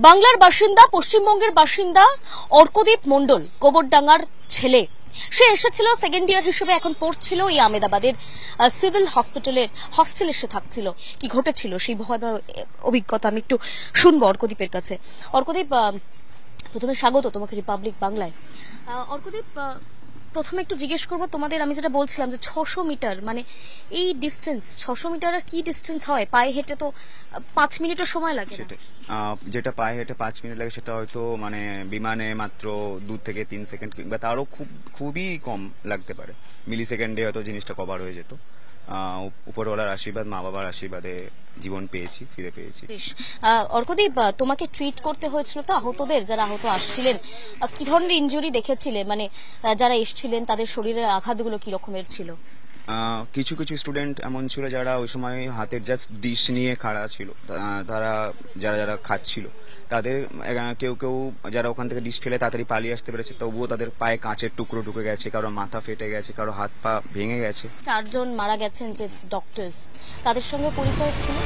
বাংলার বাসিন্দা, পশ্চিমবঙ্গের বাসিন্দা অর্কদীপ মণ্ডল, গোবরডাঙ্গার ছেলে। সে এসেছিল সেকেন্ড ইয়ার হিসেবে, এখন পড়ছিল এই আহমেদাবাদের সিভিল হস্টেলে সে থাকছিল। কি ঘটেছিল সেই ভয়াবহ অভিজ্ঞতা আমি একটু শুনবো অর্কদীপের কাছে। অর্কদীপ, প্রথমে স্বাগত তোমাকে রিপাবলিক বাংলায়। অর্কদীপ, প্রথমে একটু জিজ্ঞেস করবো তোমাদের, আমি যেটা বলছিলাম যে 600 মিটার, মানে এই ডিস্টেন্স 600 মিটার আর কি ডিস্টেন্স হয়? পায়ে হেঁটে তো 5 মিনিটের সময় লাগে না? যেটা পায়ে হেঁটে 5 মিনিট লাগে সেটা হয়তো মানে বিমানে মাত্র 2 থেকে 3 সেকেন্ড কিংবা তারও খুবই কম লাগতে পারে। মিলি সেকেন্ডে হয়তো জিনিসটা কভার হয়ে যেত। উপরওয়ালার আশীর্বাদ, মা বাবার আশীর্বাদে জীবন পেয়েছি, ফিরে পেয়েছি। অর্কদীপ, তোমাকে ট্রিট করতে হয়েছিল তো আহতদের, যারা আহত আসছিলেন? কি ধরনের ইনজুরি দেখেছিলে? মানে যারা এসছিলেন তাদের শরীরের আঘাতগুলো কি রকমের ছিল? কিছু কিছু স্টুডেন্ট এমন ছিল যারা ওই সময় হাতের জাস্ট ডিশ নিয়ে খাড়া ছিল। তারা যারা যারা খাচ্ছিল তাদের কেউ কেউ যারা ওখান থেকে ডিশ ফেলে তাড়াতাড়ি পালিয়ে আসতে পেরেছে, তবুও তাদের পায়ে কাঁচের টুকরো ঢুকে গেছে, কারো মাথা ফেটে গেছে, কারো হাত পা ভেঙে গেছে। 4 জন মারা গেছেন যে ডক্টরস, তাদের সঙ্গে পরিচয় ছিল?